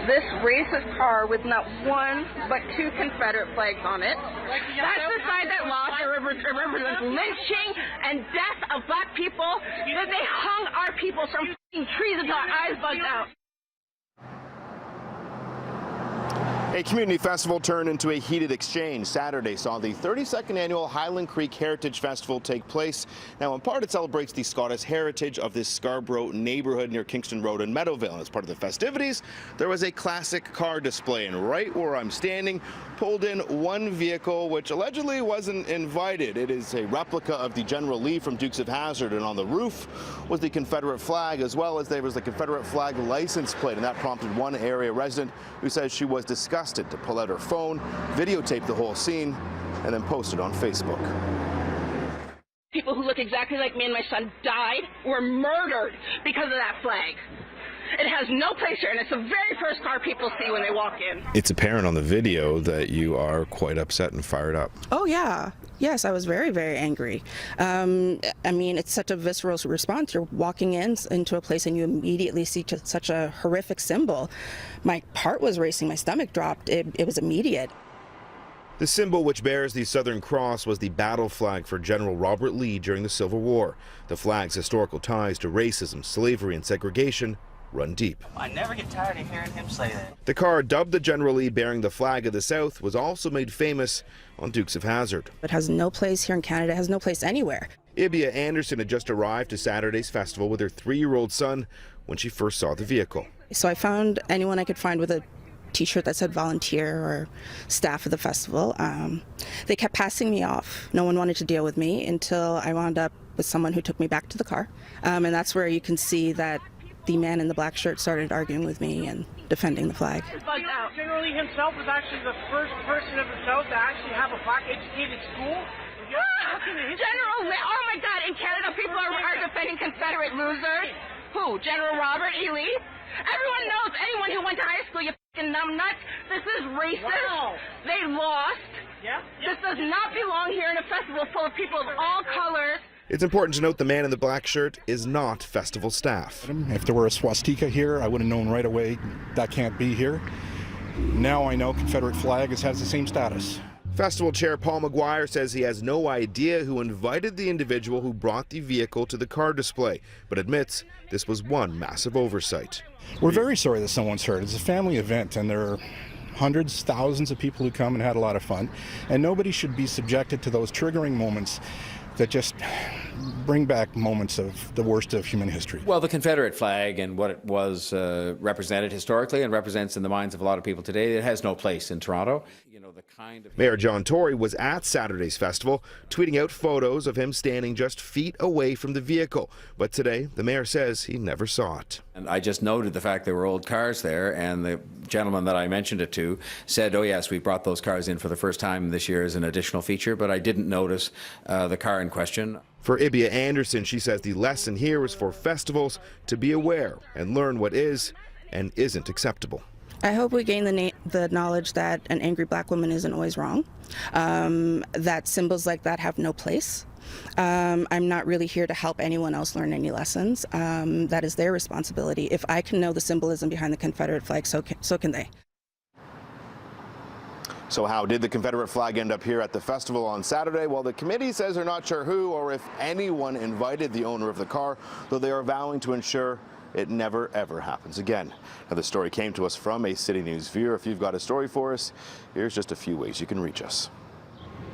this racist car with not one but two Confederate flags on it. That's the side that lost. It represents lynching and death of black people. That they hung our people from trees until our eyes bugged out. A community festival turned into a heated exchange. Saturday saw the 32nd annual Highland Creek Heritage Festival take place. Now, in part, it celebrates the Scottish heritage of this Scarborough neighborhood near Kingston Road in Meadowvale. And as part of the festivities, there was a classic car display. And right where I'm standing, pulled in one vehicle which allegedly wasn't invited. It is a replica of the General Lee from Dukes of Hazzard, and on the roof was the Confederate flag, as well as there was the Confederate flag license plate, and that prompted one area resident who says she was disgusted to pull out her phone, videotape the whole scene, and then post it on Facebook. People who look exactly like me and my son died, were murdered because of that flag. It has no place here, and it's the very first car people see when they walk in. It's apparent on the video that you are quite upset and fired up. Oh, yeah. Yes, I was very, very angry. I mean, it's such a visceral response. You're walking into a place and you immediately see such a horrific symbol. My heart was racing, my stomach dropped. It was immediate. The symbol, which bears the Southern Cross, was the battle flag for General Robert Lee during the Civil War. The flag's historical ties to racism, slavery, and segregation run deep. I never get tired of hearing him say that. The car, dubbed the General Lee bearing the flag of the South, was also made famous on Dukes of Hazzard. It has no place here in Canada, it has no place anywhere. Ibia Anderson had just arrived to Saturday's festival with her 3-year-old son when she first saw the vehicle. So I found anyone I could find with a t-shirt that said volunteer or staff of the festival. They kept passing me off. No one wanted to deal with me until I wound up with someone who took me back to the car. And that's where you can see that the man in the black shirt started arguing with me and defending the flag. General Lee himself was actually the first person of the South to actually have a black educated school. General Lee, oh my God, in Canada people are defending Confederate losers. Who? General Robert E. Lee? Everyone knows, anyone who went to high school, you fucking numbnuts. This is racist. Wow. They lost. This does not belong here in a festival full of people of all colors. It's important to note the man in the black shirt is not festival staff. If there were a swastika here, I would have known right away that can't be here. Now I know Confederate flag has the same status. Festival Chair Paul McGuire says he has no idea who invited the individual who brought the vehicle to the car display, but admits this was one massive oversight. We're very sorry that someone's hurt. It's a family event, and there are hundreds, thousands of people who come and had a lot of fun, and nobody should be subjected to those triggering moments that just bring back moments of the worst of human history. Well, the Confederate flag and what it was represented historically and represents in the minds of a lot of people today, it has no place in Toronto. You know, the kind of Mayor John Tory was at Saturday's festival, tweeting out photos of him standing just feet away from the vehicle. But today, the mayor says he never saw it. And I just noted the fact there were old cars there, and the gentleman that I mentioned it to said, oh yes, we brought those cars in for the first time this year as an additional feature, but I didn't notice the car in question. For Ibia Anderson, she says the lesson here is for festivals to be aware and learn what is and isn't acceptable. I hope we gain the knowledge that an angry black woman isn't always wrong, that symbols like that have no place. I'm not really here to help anyone else learn any lessons. That is their responsibility. If I can know the symbolism behind the Confederate flag, so can they. So how did the Confederate flag end up here at the festival on Saturday? Well, the committee says they're not sure who or if anyone invited the owner of the car, though they are vowing to ensure it never, ever happens again. Now, the story came to us from a City News viewer. If you've got a story for us, here's just a few ways you can reach us.